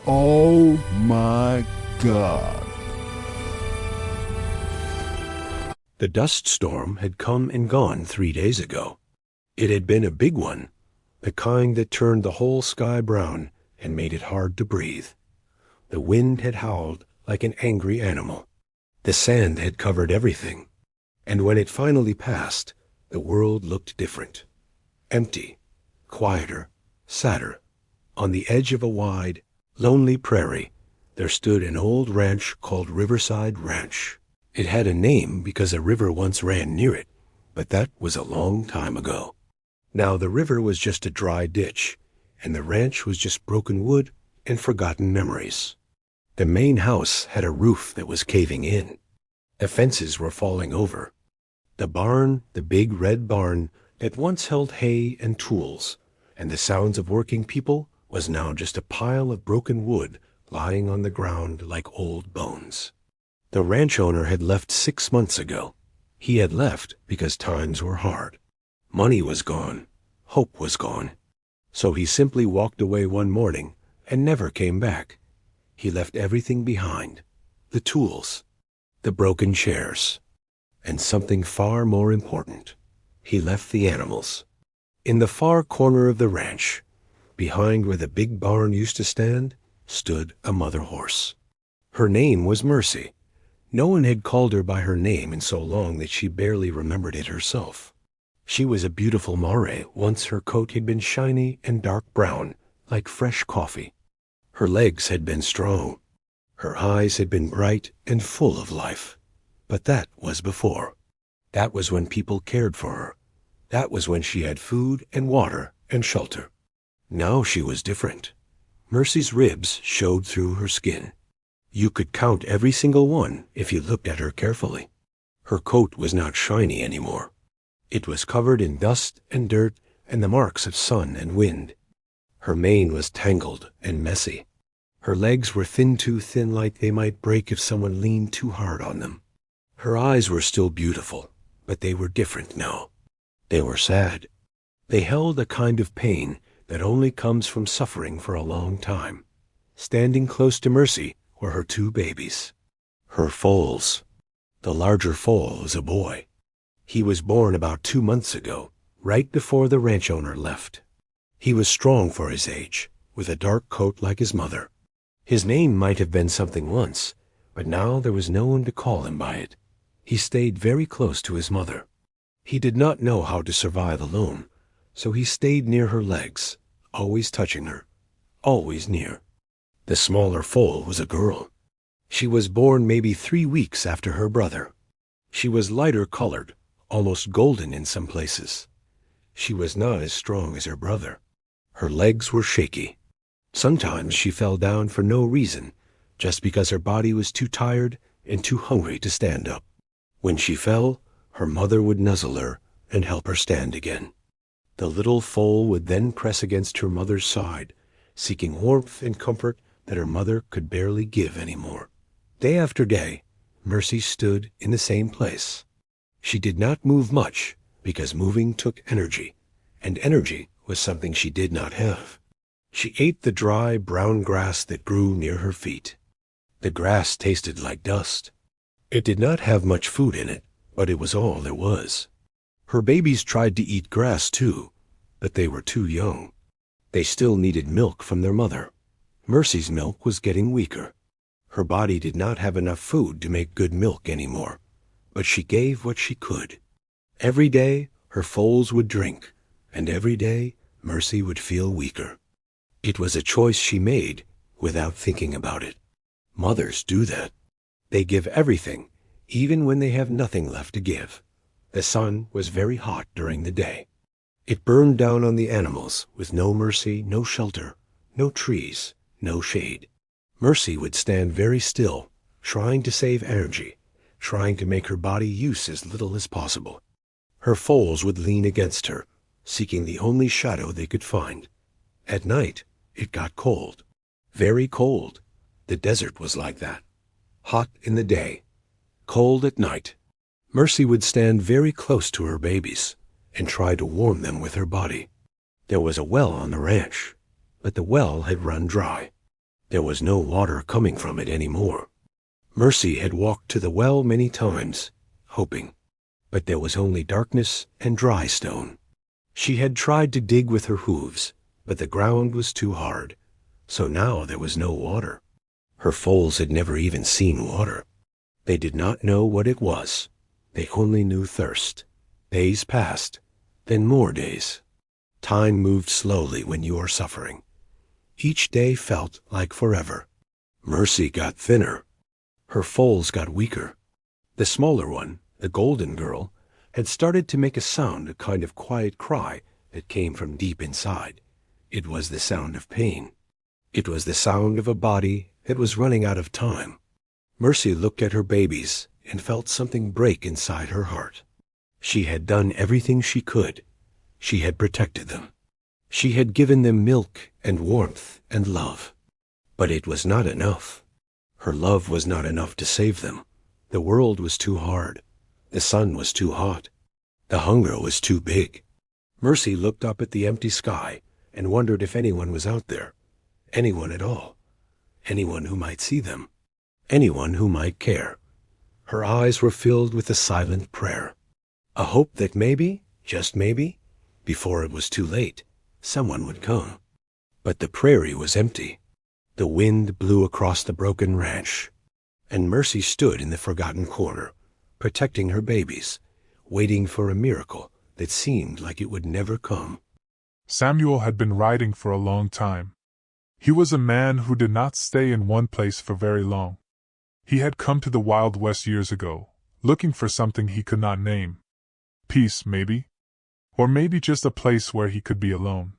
Oh my God. The dust storm had come and gone 3 days ago. It had been a big one, the kind that turned the whole sky brown and made it hard to breathe. The wind had howled like an angry animal. The sand had covered everything. And when it finally passed, the world looked different. Empty, quieter, sadder. On the edge of a wide, lonely prairie, there stood an old ranch called Riverside Ranch. It had a name because a river once ran near it, but that was a long time ago. Now the river was just a dry ditch, and the ranch was just broken wood and forgotten memories. The main house had a roof that was caving in. The fences were falling over. The barn, the big red barn that once held hay and tools, and the sounds of working people, was now just a pile of broken wood lying on the ground like old bones. The ranch owner had left 6 months ago. He had left because times were hard. Money was gone. Hope was gone. So he simply walked away one morning and never came back. He left everything behind. The tools, the broken chairs, and something far more important. He left the animals. In the far corner of the ranch, behind where the big barn used to stand, stood a mother horse. Her name was Mercy. No one had called her by her name in so long that she barely remembered it herself. She was a beautiful mare. Once her coat had been shiny and dark brown, like fresh coffee. Her legs had been strong. Her eyes had been bright and full of life. But that was before. That was when people cared for her. That was when she had food and water and shelter. Now she was different. Mercy's ribs showed through her skin. You could count every single one if you looked at her carefully. Her coat was not shiny anymore. It was covered in dust and dirt and the marks of sun and wind. Her mane was tangled and messy. Her legs were too thin like they might break if someone leaned too hard on them. Her eyes were still beautiful, but they were different now. They were sad. They held a kind of pain that only comes from suffering for a long time. Standing close to Mercy were her 2 babies. Her foals. The larger foal was a boy. He was born about 2 months ago, right before the ranch owner left. He was strong for his age, with a dark coat like his mother. His name might have been something once, but now there was no one to call him by it. He stayed very close to his mother. He did not know how to survive alone, so he stayed near her legs, always touching her, always near. The smaller foal was a girl. She was born maybe 3 weeks after her brother. She was lighter colored, almost golden in some places. She was not as strong as her brother. Her legs were shaky. Sometimes she fell down for no reason, just because her body was too tired and too hungry to stand up. When she fell, her mother would nuzzle her and help her stand again. The little foal would then press against her mother's side, seeking warmth and comfort that her mother could barely give anymore. Day after day, Mercy stood in the same place. She did not move much because moving took energy, and energy was something she did not have. She ate the dry, brown grass that grew near her feet. The grass tasted like dust. It did not have much food in it, but it was all there was. Her babies tried to eat grass too, but they were too young. They still needed milk from their mother. Mercy's milk was getting weaker. Her body did not have enough food to make good milk anymore, but she gave what she could. Every day her foals would drink, and every day Mercy would feel weaker. It was a choice she made without thinking about it. Mothers do that. They give everything, even when they have nothing left to give. The sun was very hot during the day. It burned down on the animals with no mercy, no shelter, no trees, no shade. Mercy would stand very still, trying to save energy, trying to make her body use as little as possible. Her foals would lean against her, seeking the only shadow they could find. At night, it got cold, very cold. The desert was like that. Hot in the day, cold at night. Mercy would stand very close to her babies and try to warm them with her body. There was a well on the ranch, but the well had run dry. There was no water coming from it any more. Mercy had walked to the well many times, hoping, but there was only darkness and dry stone. She had tried to dig with her hooves, but the ground was too hard, so now there was no water. Her foals had never even seen water. They did not know what it was. They only knew thirst. Days passed, then more days. Time moved slowly when you are suffering. Each day felt like forever. Mercy got thinner. Her foals got weaker. The smaller one, the golden girl, had started to make a sound, a kind of quiet cry that came from deep inside. It was the sound of pain. It was the sound of a body that was running out of time. Mercy looked at her babies and felt something break inside her heart. She had done everything she could. She had protected them. She had given them milk and warmth and love. But it was not enough. Her love was not enough to save them. The world was too hard. The sun was too hot. The hunger was too big. Mercy looked up at the empty sky and wondered if anyone was out there. Anyone at all. Anyone who might see them. Anyone who might care. Her eyes were filled with a silent prayer. A hope that maybe, just maybe, before it was too late, someone would come. But the prairie was empty. The wind blew across the broken ranch, and Mercy stood in the forgotten corner, protecting her babies, waiting for a miracle that seemed like it would never come. Samuel had been riding for a long time. He was a man who did not stay in one place for very long. He had come to the Wild West years ago, looking for something he could not name. Peace, maybe? Or maybe just a place where he could be alone.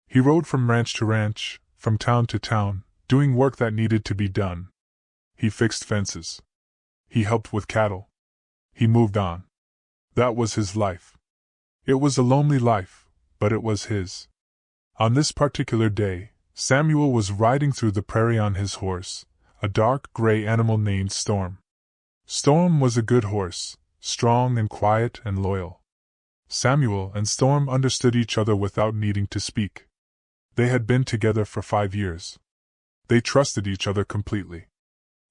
He rode from ranch to ranch, from town to town, doing work that needed to be done. He fixed fences. He helped with cattle. He moved on. That was his life. It was a lonely life, but it was his. On this particular day, Samuel was riding through the prairie on his horse, a dark gray animal named Storm. Storm was a good horse, strong and quiet and loyal. Samuel and Storm understood each other without needing to speak. They had been together for 5 years. They trusted each other completely.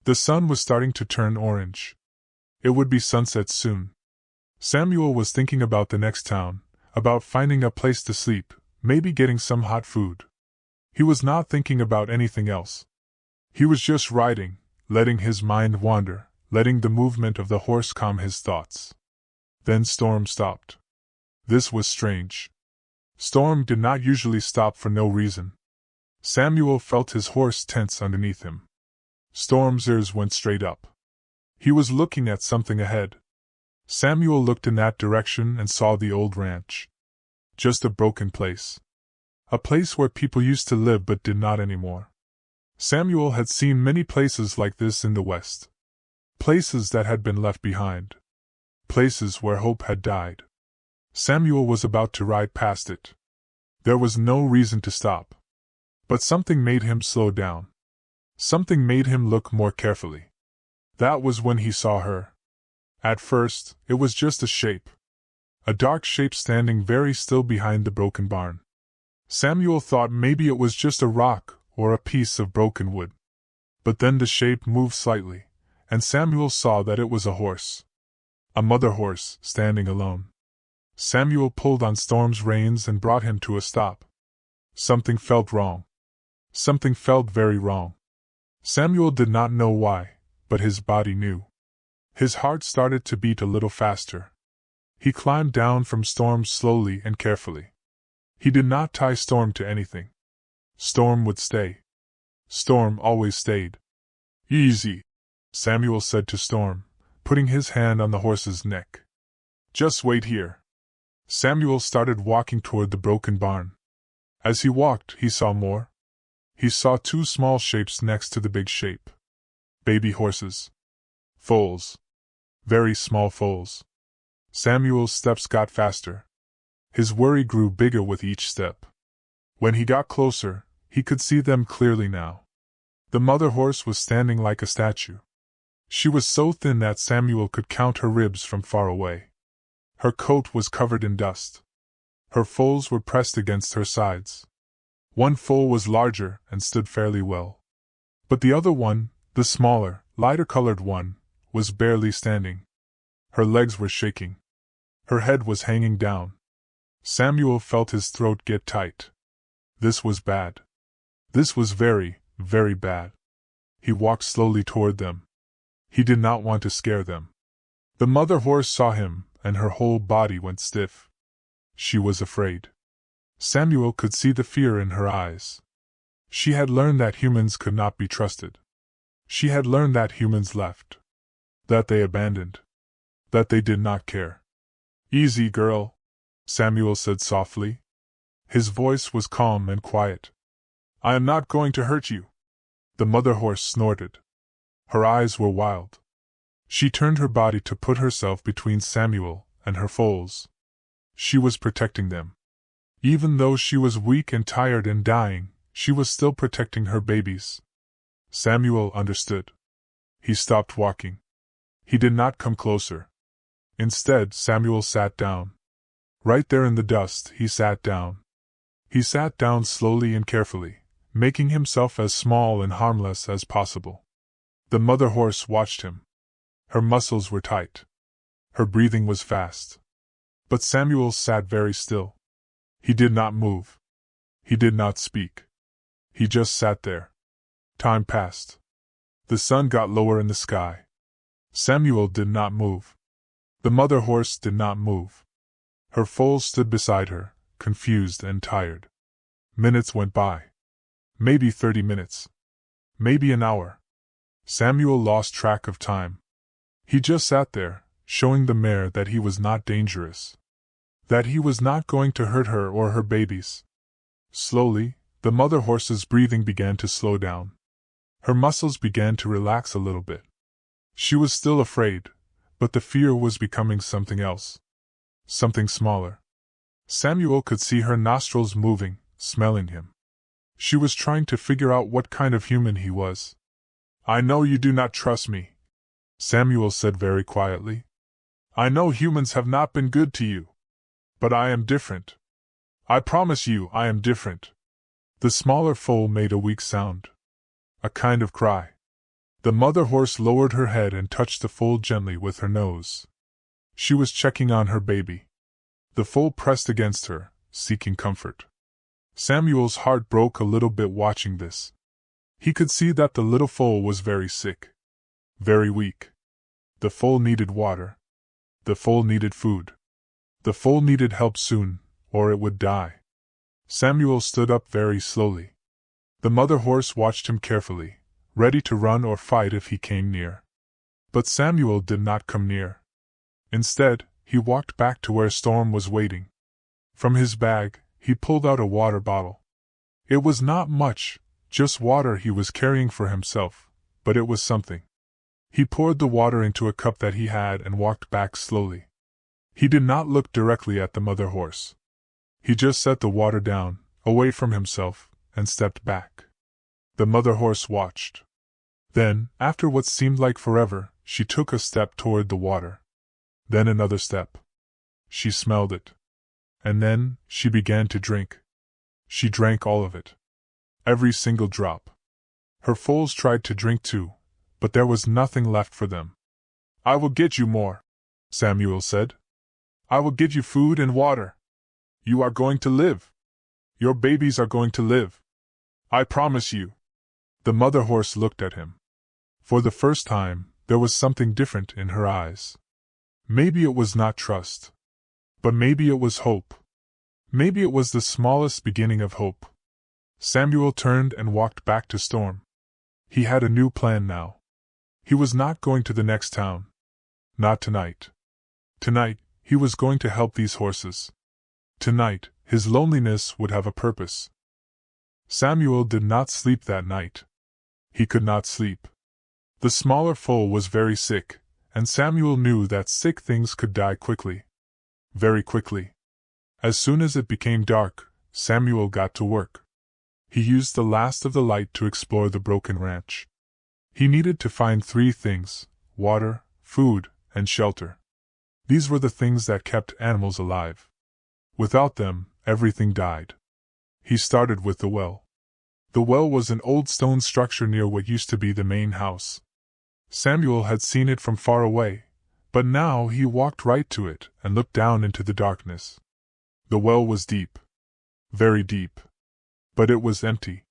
The sun was starting to turn orange. It would be sunset soon. Samuel was thinking about the next town, about finding a place to sleep, maybe getting some hot food. He was not thinking about anything else. He was just riding, letting his mind wander, letting the movement of the horse calm his thoughts. Then Storm stopped. This was strange. Storm did not usually stop for no reason. Samuel felt his horse tense underneath him. Storm's ears went straight up. He was looking at something ahead. Samuel looked in that direction and saw the old ranch. Just a broken place. A place where people used to live but did not anymore. Samuel had seen many places like this in the West. Places that had been left behind. Places where hope had died. Samuel was about to ride past it. There was no reason to stop. But something made him slow down. Something made him look more carefully. That was when he saw her. At first, it was just a shape. A dark shape standing very still behind the broken barn. Samuel thought maybe it was just a rock or a piece of broken wood. But then the shape moved slightly, and Samuel saw that it was a horse. A mother horse, standing alone. Samuel pulled on Storm's reins and brought him to a stop. Something felt wrong. Something felt very wrong. Samuel did not know why, but his body knew. His heart started to beat a little faster. He climbed down from Storm slowly and carefully. He did not tie Storm to anything. Storm would stay. Storm always stayed. Easy, Samuel said to Storm, putting his hand on the horse's neck. Just wait here. Samuel started walking toward the broken barn. As he walked, he saw more. He saw 2 small shapes next to the big shape. Baby horses. Foals. Very small foals. Samuel's steps got faster. His worry grew bigger with each step. When he got closer, he could see them clearly now. The mother horse was standing like a statue. She was so thin that Samuel could count her ribs from far away. Her coat was covered in dust. Her foals were pressed against her sides. One foal was larger and stood fairly well. But the other one, the smaller, lighter-colored one, was barely standing. Her legs were shaking. Her head was hanging down. Samuel felt his throat get tight. This was bad. This was very, very bad. He walked slowly toward them. He did not want to scare them. The mother horse saw him, and her whole body went stiff. She was afraid. Samuel could see the fear in her eyes. She had learned that humans could not be trusted. She had learned that humans left. That they abandoned. That they did not care. "Easy, girl," Samuel said softly. His voice was calm and quiet. "I am not going to hurt you." The mother horse snorted. Her eyes were wild. She turned her body to put herself between Samuel and her foals. She was protecting them. Even though she was weak and tired and dying, she was still protecting her babies. Samuel understood. He stopped walking. He did not come closer. Instead, Samuel sat down. Right there in the dust, he sat down. He sat down slowly and carefully, making himself as small and harmless as possible. The mother horse watched him. Her muscles were tight. Her breathing was fast. But Samuel sat very still. He did not move. He did not speak. He just sat there. Time passed. The sun got lower in the sky. Samuel did not move. The mother horse did not move. Her foal stood beside her, confused and tired. Minutes went by. Maybe 30 minutes. Maybe an hour. Samuel lost track of time. He just sat there, showing the mare that he was not dangerous. That he was not going to hurt her or her babies. Slowly, the mother horse's breathing began to slow down. Her muscles began to relax a little bit. She was still afraid, but the fear was becoming something else. Something smaller. Samuel could see her nostrils moving, smelling him. She was trying to figure out what kind of human he was. "I know you do not trust me," Samuel said very quietly. "I know humans have not been good to you. But I am different. I promise you I am different." The smaller foal made a weak sound. A kind of cry. The mother horse lowered her head and touched the foal gently with her nose. She was checking on her baby. The foal pressed against her, seeking comfort. Samuel's heart broke a little bit watching this. He could see that the little foal was very sick. Very weak. The foal needed water. The foal needed food. The foal needed help soon, or it would die. Samuel stood up very slowly. The mother horse watched him carefully, ready to run or fight if he came near. But Samuel did not come near. Instead, he walked back to where Storm was waiting. From his bag, he pulled out a water bottle. It was not much, just water he was carrying for himself, but it was something. He poured the water into a cup that he had and walked back slowly. He did not look directly at the mother horse. He just set the water down, away from himself, and stepped back. The mother horse watched. Then, after what seemed like forever, she took a step toward the water. Then another step. She smelled it. And then, she began to drink. She drank all of it. Every single drop. Her foals tried to drink too, but there was nothing left for them. "I will get you more," Samuel said. "I will get you food and water. You are going to live. Your babies are going to live. I promise you." The mother horse looked at him. For the first time, there was something different in her eyes. Maybe it was not trust. But maybe it was hope. Maybe it was the smallest beginning of hope. Samuel turned and walked back to Storm. He had a new plan now. He was not going to the next town. Not tonight. Tonight, he was going to help these horses. Tonight, his loneliness would have a purpose. Samuel did not sleep that night. He could not sleep. The smaller foal was very sick, and Samuel knew that sick things could die quickly. Very quickly. As soon as it became dark, Samuel got to work. He used the last of the light to explore the broken ranch. He needed to find 3 things: water, food, and shelter. These were the things that kept animals alive. Without them, everything died. He started with the well. The well was an old stone structure near what used to be the main house. Samuel had seen it from far away, but now he walked right to it and looked down into the darkness. The well was deep. Very deep. But it was empty.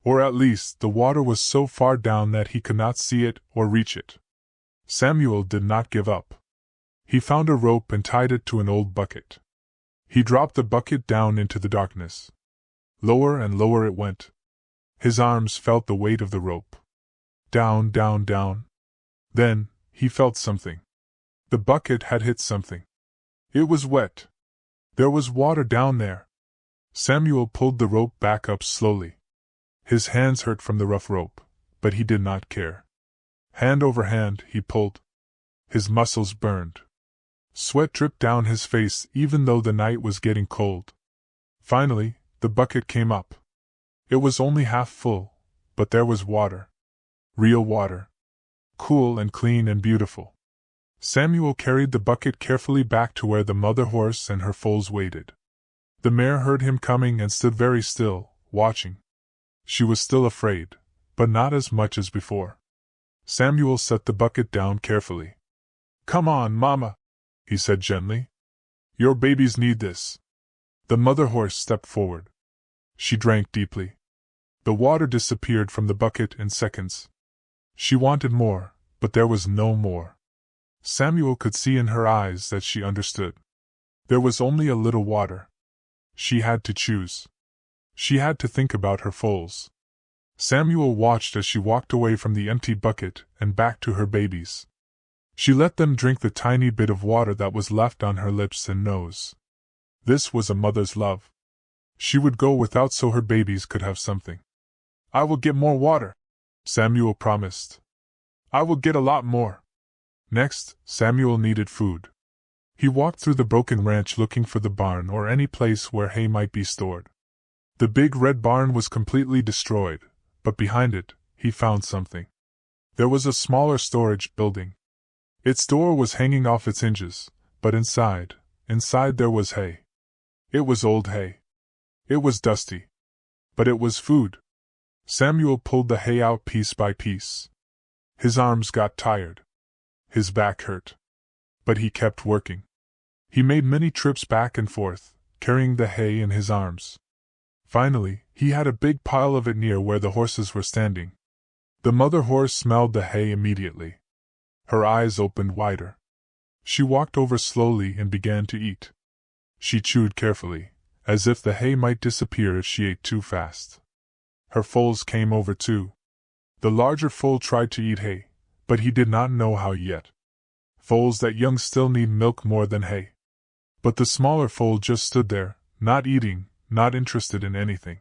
Or at least the water was so far down that he could not see it or reach it. Samuel did not give up. He found a rope and tied it to an old bucket. He dropped the bucket down into the darkness. Lower and lower it went. His arms felt the weight of the rope. Down, down, down. Then, he felt something. The bucket had hit something. It was wet. There was water down there. Samuel pulled the rope back up slowly. His hands hurt from the rough rope, but he did not care. Hand over hand, he pulled. His muscles burned. Sweat dripped down his face even though the night was getting cold. Finally, the bucket came up. It was only half full, but there was water. Real water. Cool and clean and beautiful. Samuel carried the bucket carefully back to where the mother horse and her foals waited. The mare heard him coming and stood very still, watching. She was still afraid, but not as much as before. Samuel set the bucket down carefully. "Come on, Mama," he said gently. "Your babies need this." The mother horse stepped forward. She drank deeply. The water disappeared from the bucket in seconds. She wanted more, but there was no more. Samuel could see in her eyes that she understood. There was only a little water. She had to choose. She had to think about her foals. Samuel watched as she walked away from the empty bucket and back to her babies. She let them drink the tiny bit of water that was left on her lips and nose. This was a mother's love. She would go without so her babies could have something. "I will get more water," Samuel promised. "I will get a lot more." Next, Samuel needed food. He walked through the broken ranch looking for the barn or any place where hay might be stored. The big red barn was completely destroyed, but behind it, he found something. There was a smaller storage building. Its door was hanging off its hinges, but inside there was hay. It was old hay. It was dusty. But it was food. Samuel pulled the hay out piece by piece. His arms got tired. His back hurt. But he kept working. He made many trips back and forth, carrying the hay in his arms. Finally, he had a big pile of it near where the horses were standing. The mother horse smelled the hay immediately. Her eyes opened wider. She walked over slowly and began to eat. She chewed carefully, as if the hay might disappear if she ate too fast. Her foals came over too. The larger foal tried to eat hay, but he did not know how yet. Foals that young still need milk more than hay. But the smaller foal just stood there, not eating, not interested in anything.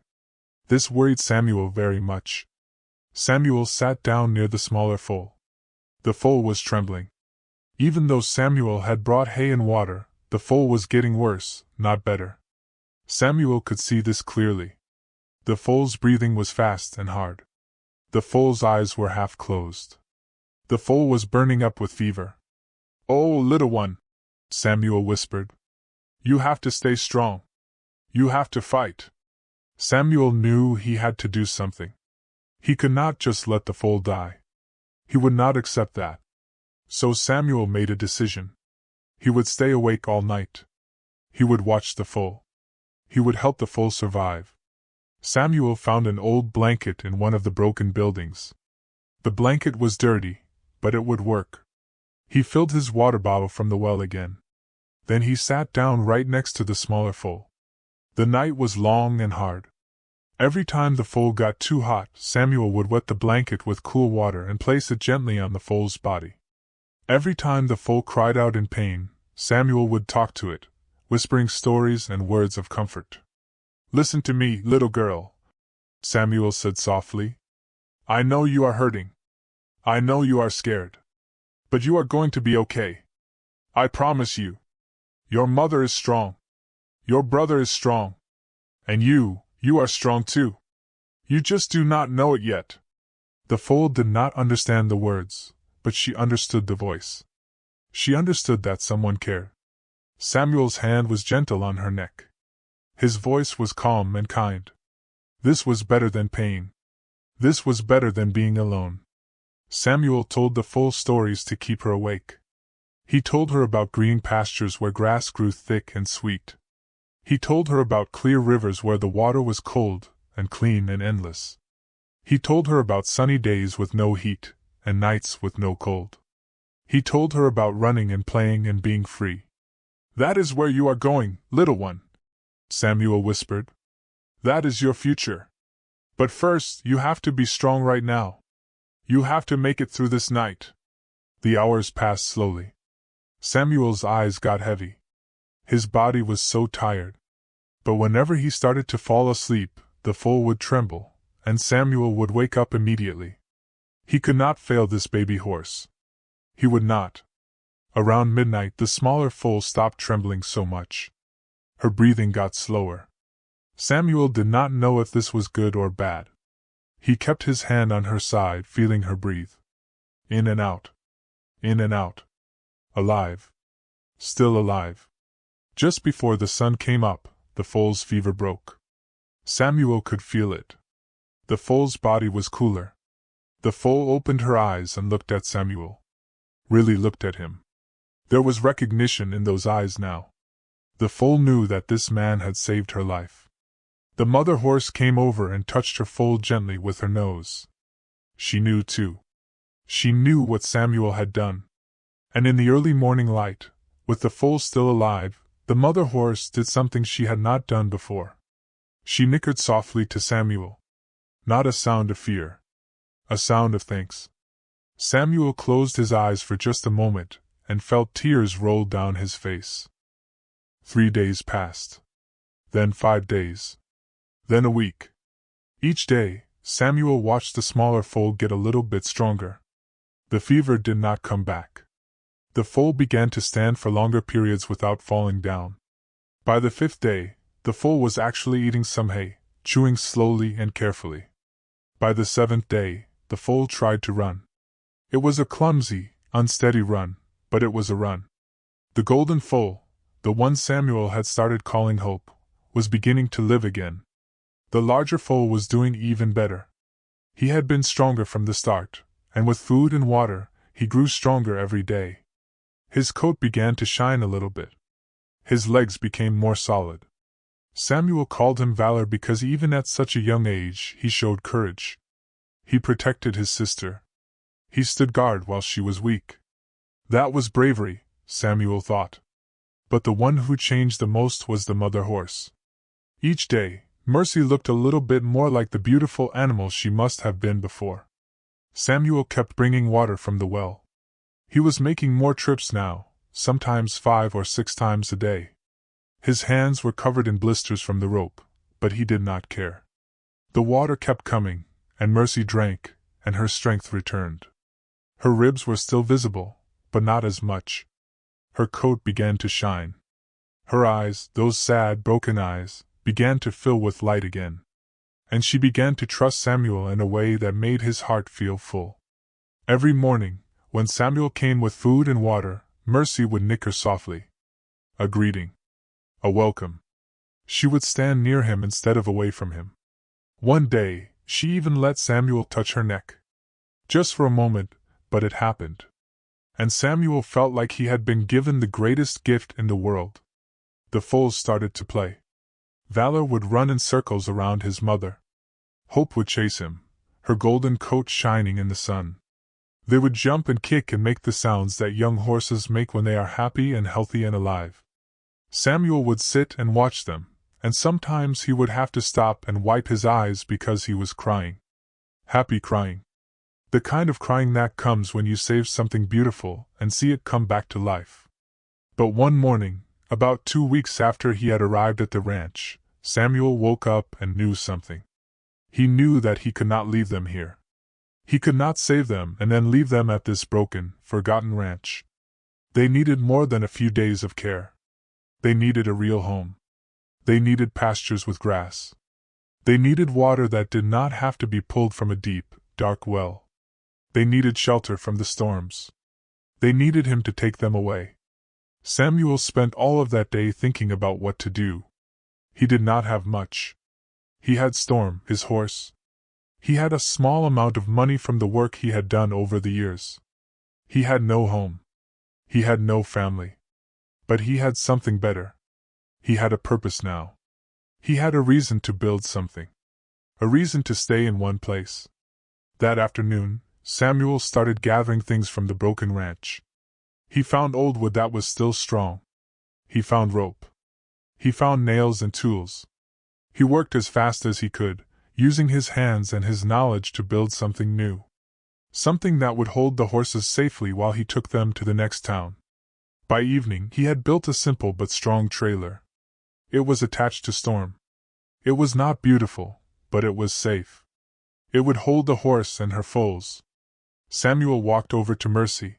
This worried Samuel very much. Samuel sat down near the smaller foal. The foal was trembling. Even though Samuel had brought hay and water, the foal was getting worse, not better. Samuel could see this clearly. The foal's breathing was fast and hard. The foal's eyes were half closed. The foal was burning up with fever. "Oh, little one," Samuel whispered. "You have to stay strong. You have to fight." Samuel knew he had to do something. He could not just let the foal die. He would not accept that. So Samuel made a decision. He would stay awake all night. He would watch the foal. He would help the foal survive. Samuel found an old blanket in one of the broken buildings. The blanket was dirty, but it would work. He filled his water bottle from the well again. Then he sat down right next to the smaller foal. The night was long and hard. Every time the foal got too hot, Samuel would wet the blanket with cool water and place it gently on the foal's body. Every time the foal cried out in pain, Samuel would talk to it, whispering stories and words of comfort. "Listen to me, little girl," Samuel said softly. "I know you are hurting. I know you are scared. But you are going to be okay. I promise you. Your mother is strong. Your brother is strong. And you are strong too. You just do not know it yet." The foal did not understand the words, but she understood the voice. She understood that someone cared. Samuel's hand was gentle on her neck. His voice was calm and kind. This was better than pain. This was better than being alone. Samuel told the foal stories to keep her awake. He told her about green pastures where grass grew thick and sweet. He told her about clear rivers where the water was cold and clean and endless. He told her about sunny days with no heat and nights with no cold. He told her about running and playing and being free. "That is where you are going, little one," Samuel whispered. "That is your future. But first, you have to be strong right now. You have to make it through this night." The hours passed slowly. Samuel's eyes got heavy. His body was so tired. But whenever he started to fall asleep, the foal would tremble, and Samuel would wake up immediately. He could not fail this baby horse. He would not. Around midnight, the smaller foal stopped trembling so much. Her breathing got slower. Samuel did not know if this was good or bad. He kept his hand on her side, feeling her breathe. In and out. In and out. Alive. Still alive. Just before the sun came up, the foal's fever broke. Samuel could feel it. The foal's body was cooler. The foal opened her eyes and looked at Samuel. Really looked at him. There was recognition in those eyes now. The foal knew that this man had saved her life. The mother horse came over and touched her foal gently with her nose. She knew too. She knew what Samuel had done. And in the early morning light, with the foal still alive, the mother horse did something she had not done before. She nickered softly to Samuel. Not a sound of fear. A sound of thanks. Samuel closed his eyes for just a moment, and felt tears roll down his face. 3 days passed. Then 5 days. Then a week. Each day, Samuel watched the smaller foal get a little bit stronger. The fever did not come back. The foal began to stand for longer periods without falling down. By the 5th day, the foal was actually eating some hay, chewing slowly and carefully. By the 7th day, the foal tried to run. It was a clumsy, unsteady run, but it was a run. The golden foal, the one Samuel had started calling Hope, was beginning to live again. The larger foal was doing even better. He had been stronger from the start, and with food and water, he grew stronger every day. His coat began to shine a little bit. His legs became more solid. Samuel called him Valor because even at such a young age he showed courage. He protected his sister. He stood guard while she was weak. That was bravery, Samuel thought. But the one who changed the most was the mother horse. Each day, Mercy looked a little bit more like the beautiful animal she must have been before. Samuel kept bringing water from the well. He was making more trips now, sometimes 5 or 6 times a day. His hands were covered in blisters from the rope, but he did not care. The water kept coming, and Mercy drank, and her strength returned. Her ribs were still visible, but not as much. Her coat began to shine. Her eyes, those sad, broken eyes, began to fill with light again. And she began to trust Samuel in a way that made his heart feel full. Every morning, when Samuel came with food and water, Mercy would nicker softly. A greeting. A welcome. She would stand near him instead of away from him. One day, she even let Samuel touch her neck. Just for a moment, but it happened. And Samuel felt like he had been given the greatest gift in the world. The foals started to play. Valor would run in circles around his mother. Hope would chase him, her golden coat shining in the sun. They would jump and kick and make the sounds that young horses make when they are happy and healthy and alive. Samuel would sit and watch them, and sometimes he would have to stop and wipe his eyes because he was crying. Happy crying. The kind of crying that comes when you save something beautiful and see it come back to life. But one morning, about 2 weeks after he had arrived at the ranch, Samuel woke up and knew something. He knew that he could not leave them here. He could not save them and then leave them at this broken, forgotten ranch. They needed more than a few days of care. They needed a real home. They needed pastures with grass. They needed water that did not have to be pulled from a deep, dark well. They needed shelter from the storms. They needed him to take them away. Samuel spent all of that day thinking about what to do. He did not have much. He had Storm, his horse. He had a small amount of money from the work he had done over the years. He had no home. He had no family. But he had something better. He had a purpose now. He had a reason to build something. A reason to stay in one place. That afternoon, Samuel started gathering things from the broken ranch. He found old wood that was still strong. He found rope. He found nails and tools. He worked as fast as he could, using his hands and his knowledge to build something new. Something that would hold the horses safely while he took them to the next town. By evening, he had built a simple but strong trailer. It was attached to Storm. It was not beautiful, but it was safe. It would hold the horse and her foals. Samuel walked over to Mercy.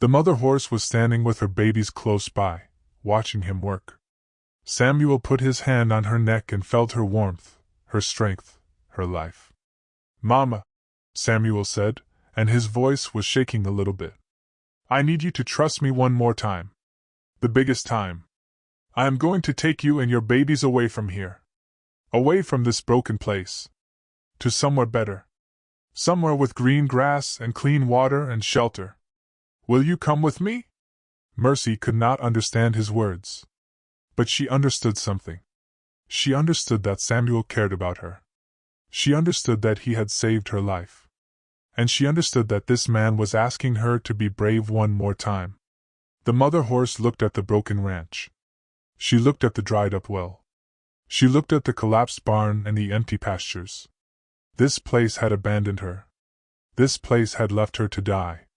The mother horse was standing with her babies close by, watching him work. Samuel put his hand on her neck and felt her warmth, her strength, her life. "Mama," Samuel said, and his voice was shaking a little bit. "I need you to trust me one more time. The biggest time. I am going to take you and your babies away from here. Away from this broken place. To somewhere better. Somewhere with green grass and clean water and shelter. Will you come with me?" Mercy could not understand his words. But she understood something. She understood that Samuel cared about her. She understood that he had saved her life. And she understood that this man was asking her to be brave one more time. The mother horse looked at the broken ranch. She looked at the dried-up well. She looked at the collapsed barn and the empty pastures. This place had abandoned her. This place had left her to die.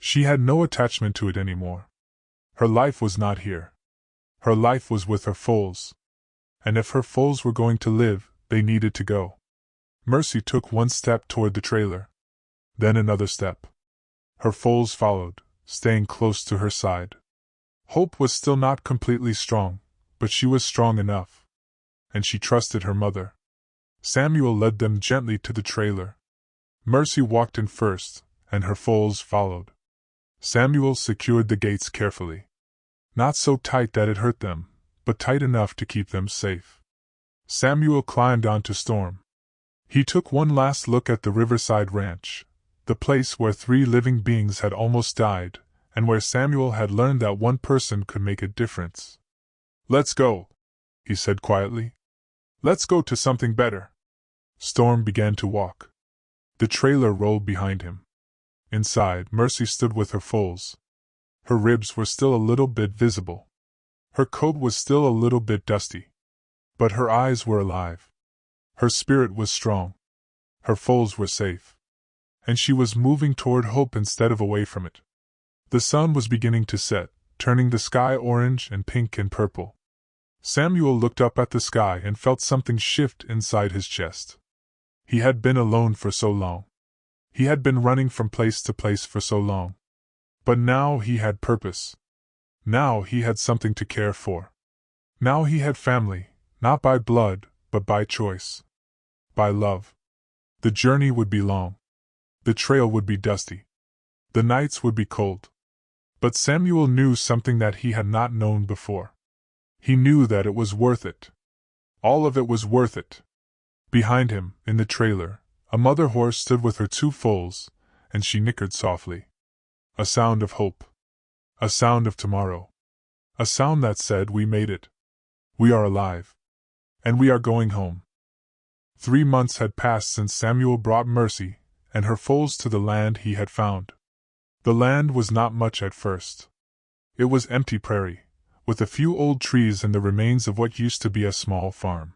She had no attachment to it anymore. Her life was not here. Her life was with her foals. And if her foals were going to live, they needed to go. Mercy took one step toward the trailer. Then another step. Her foals followed, staying close to her side. Hope was still not completely strong, but she was strong enough. And she trusted her mother. Samuel led them gently to the trailer. Mercy walked in first, and her foals followed. Samuel secured the gates carefully. Not so tight that it hurt them, but tight enough to keep them safe. Samuel climbed onto Storm. He took one last look at the riverside ranch, the place where 3 living beings had almost died, and where Samuel had learned that one person could make a difference. "Let's go," he said quietly. "Let's go to something better." Storm began to walk. The trailer rolled behind him. Inside, Mercy stood with her foals. Her ribs were still a little bit visible. Her coat was still a little bit dusty. But her eyes were alive. Her spirit was strong. Her foals were safe. And she was moving toward hope instead of away from it. The sun was beginning to set, turning the sky orange and pink and purple. Samuel looked up at the sky and felt something shift inside his chest. He had been alone for so long. He had been running from place to place for so long. But now he had purpose. Now he had something to care for. Now he had family, not by blood, but by choice. By love. The journey would be long. The trail would be dusty. The nights would be cold. But Samuel knew something that he had not known before. He knew that it was worth it. All of it was worth it. Behind him, in the trailer, a mother horse stood with her 2 foals, and she nickered softly. A sound of hope. A sound of tomorrow. A sound that said, "We made it. We are alive. And we are going home." 3 months had passed since Samuel brought Mercy and her foals to the land he had found. The land was not much at first. It was empty prairie, with a few old trees and the remains of what used to be a small farm.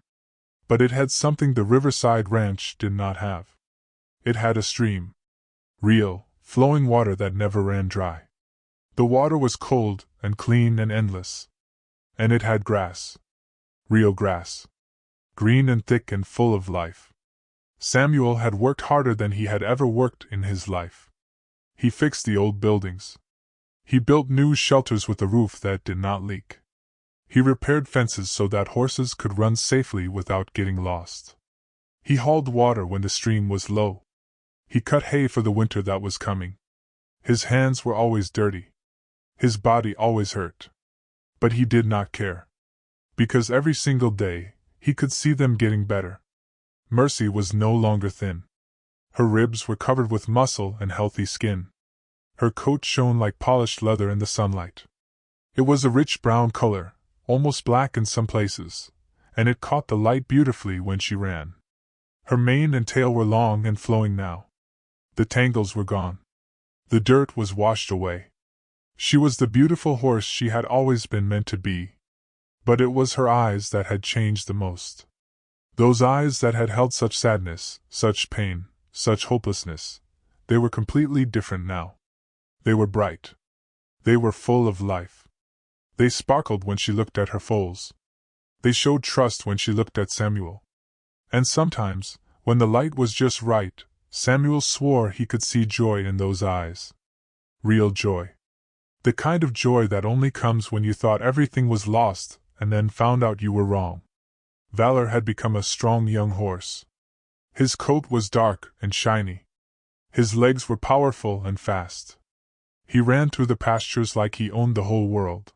But it had something the riverside ranch did not have. It had a stream. Real, flowing water that never ran dry. The water was cold and clean and endless. And it had grass. Real grass. Green and thick and full of life. Samuel had worked harder than he had ever worked in his life. He fixed the old buildings. He built new shelters with a roof that did not leak. He repaired fences so that horses could run safely without getting lost. He hauled water when the stream was low. He cut hay for the winter that was coming. His hands were always dirty. His body always hurt. But he did not care. Because every single day, he could see them getting better. Mercy was no longer thin. Her ribs were covered with muscle and healthy skin. Her coat shone like polished leather in the sunlight. It was a rich brown color, almost black in some places, and it caught the light beautifully when she ran. Her mane and tail were long and flowing now. The tangles were gone. The dirt was washed away. She was the beautiful horse she had always been meant to be. But it was her eyes that had changed the most. Those eyes that had held such sadness, such pain, such hopelessness, they were completely different now. They were bright. They were full of life. They sparkled when she looked at her foals. They showed trust when she looked at Samuel. And sometimes, when the light was just right, Samuel swore he could see joy in those eyes. Real joy. The kind of joy that only comes when you thought everything was lost and then found out you were wrong. Valor had become a strong young horse. His coat was dark and shiny. His legs were powerful and fast. He ran through the pastures like he owned the whole world.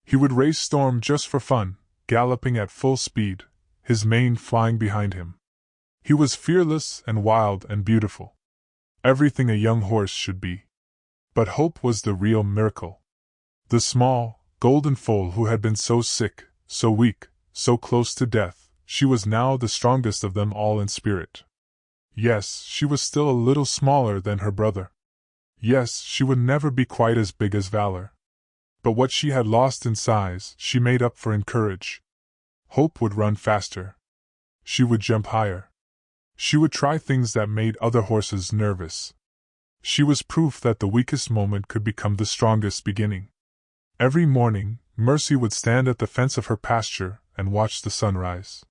He would race Storm just for fun, galloping at full speed, his mane flying behind him. He was fearless and wild and beautiful. Everything a young horse should be. But Hope was the real miracle. The small, golden foal who had been so sick, so weak, so close to death, she was now the strongest of them all in spirit. Yes, she was still a little smaller than her brother. Yes, she would never be quite as big as Valor. But what she had lost in size, she made up for in courage. Hope would run faster. She would jump higher. She would try things that made other horses nervous. She was proof that the weakest moment could become the strongest beginning. Every morning, Mercy would stand at the fence of her pasture and watch the sunrise.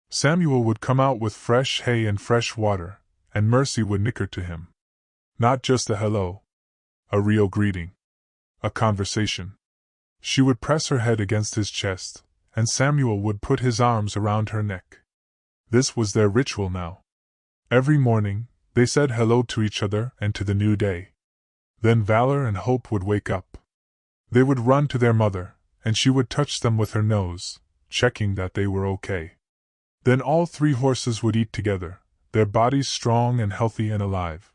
Samuel would come out with fresh hay and fresh water, and Mercy would nicker to him. Not just a hello. A real greeting. A conversation. She would press her head against his chest, and Samuel would put his arms around her neck. This was their ritual now. Every morning, they said hello to each other and to the new day. Then Valor and Hope would wake up. They would run to their mother, and she would touch them with her nose, checking that they were okay. Then all three horses would eat together, their bodies strong and healthy and alive.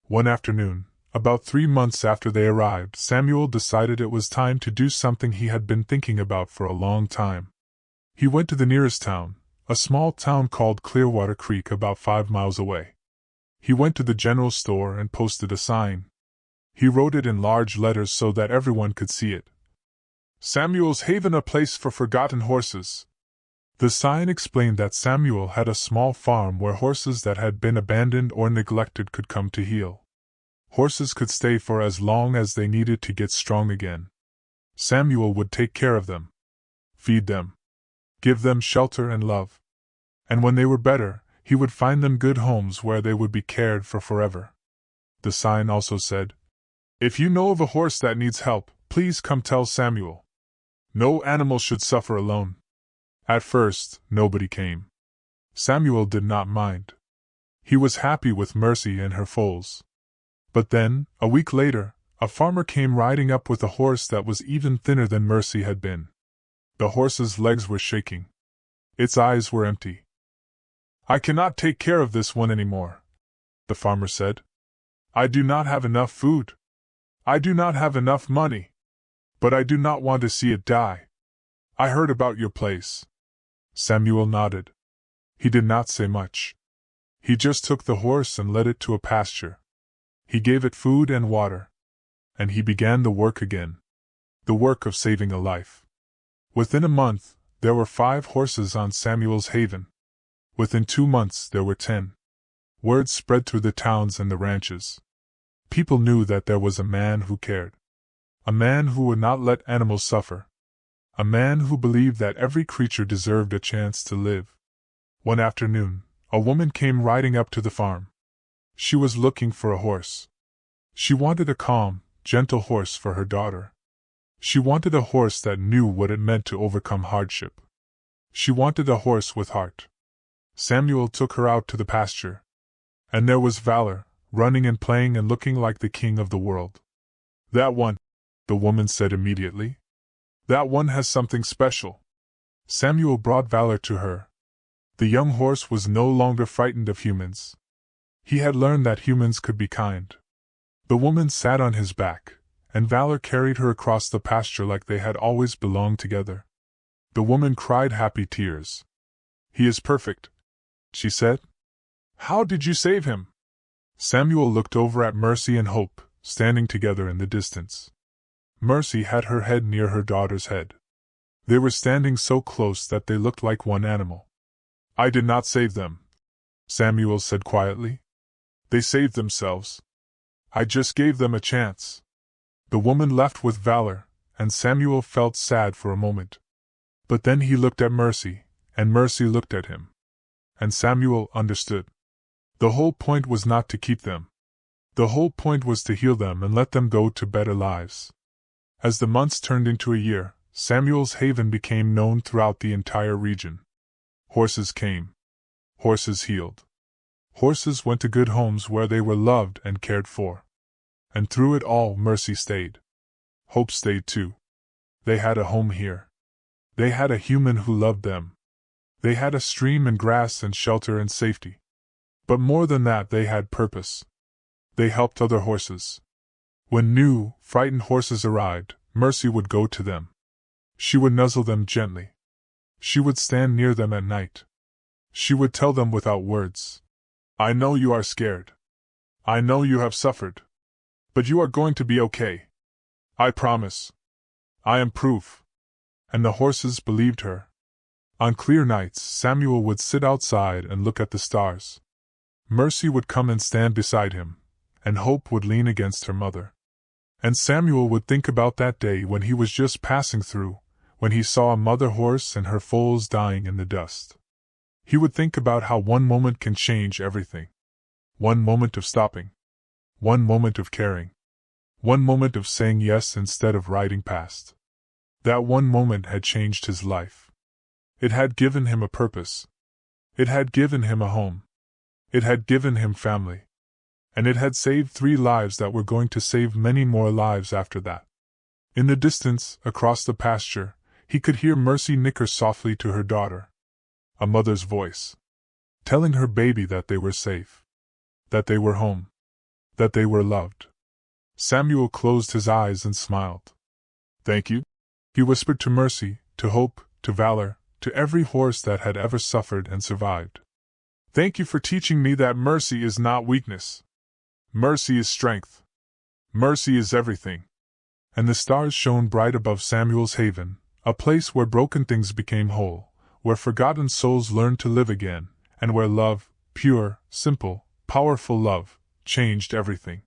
One afternoon, about 3 months after they arrived, Samuel decided it was time to do something he had been thinking about for a long time. He went to the nearest town, a small town called Clearwater Creek about 5 miles away. He went to the general store and posted a sign. He wrote it in large letters so that everyone could see it. Samuel's Haven, a place for forgotten horses. The sign explained that Samuel had a small farm where horses that had been abandoned or neglected could come to heal. Horses could stay for as long as they needed to get strong again. Samuel would take care of them, feed them, give them shelter and love. And when they were better, he would find them good homes where they would be cared for forever. The sign also said, "If you know of a horse that needs help, please come tell Samuel. No animal should suffer alone." At first, nobody came. Samuel did not mind. He was happy with Mercy and her foals. But then, a week later, a farmer came riding up with a horse that was even thinner than Mercy had been. The horse's legs were shaking. Its eyes were empty. "I cannot take care of this one anymore," the farmer said. "I do not have enough food. I do not have enough money. But I do not want to see it die. I heard about your place." Samuel nodded. He did not say much. He just took the horse and led it to a pasture. He gave it food and water. And he began the work again. The work of saving a life. Within a month, there were 5 horses on Samuel's Haven. Within 2 months there were 10. Word spread through the towns and the ranches. People knew that there was a man who cared. A man who would not let animals suffer. A man who believed that every creature deserved a chance to live. One afternoon, a woman came riding up to the farm. She was looking for a horse. She wanted a calm, gentle horse for her daughter. She wanted a horse that knew what it meant to overcome hardship. She wanted a horse with heart. Samuel took her out to the pasture. And there was Valor, running and playing and looking like the king of the world. "That one," the woman said immediately. "That one has something special." Samuel brought Valor to her. The young horse was no longer frightened of humans. He had learned that humans could be kind. The woman sat on his back, and Valor carried her across the pasture like they had always belonged together. The woman cried happy tears. "He is perfect," she said. "How did you save him?" Samuel looked over at Mercy and Hope, standing together in the distance. Mercy had her head near her daughter's head. They were standing so close that they looked like one animal. "I did not save them," Samuel said quietly. "They saved themselves. I just gave them a chance." The woman left with Valor, and Samuel felt sad for a moment. But then he looked at Mercy, and Mercy looked at him. And Samuel understood. The whole point was not to keep them. The whole point was to heal them and let them go to better lives. As the months turned into a year, Samuel's haven became known throughout the entire region. Horses came. Horses healed. Horses went to good homes where they were loved and cared for. And through it all, Mercy stayed. Hope stayed too. They had a home here. They had a human who loved them. They had a stream and grass and shelter and safety. But more than that, they had purpose. They helped other horses. When new, frightened horses arrived, Mercy would go to them. She would nuzzle them gently. She would stand near them at night. She would tell them without words, "I know you are scared. I know you have suffered. But you are going to be okay. I promise. I am proof." And the horses believed her. On clear nights, Samuel would sit outside and look at the stars. Mercy would come and stand beside him, and Hope would lean against her mother. And Samuel would think about that day when he was just passing through, when he saw a mother horse and her foals dying in the dust. He would think about how one moment can change everything. One moment of stopping. One moment of caring. One moment of saying yes instead of riding past. That one moment had changed his life. It had given him a purpose. It had given him a home. It had given him family. And it had saved 3 lives that were going to save many more lives after that. In the distance, across the pasture, he could hear Mercy nicker softly to her daughter. A mother's voice. Telling her baby that they were safe. That they were home. That they were loved. Samuel closed his eyes and smiled. "Thank you," he whispered to Mercy, to Hope, to Valor, to every horse that had ever suffered and survived. "Thank you for teaching me that mercy is not weakness. Mercy is strength. Mercy is everything." And the stars shone bright above Samuel's haven, a place where broken things became whole, where forgotten souls learned to live again, and where love, pure, simple, powerful love, changed everything.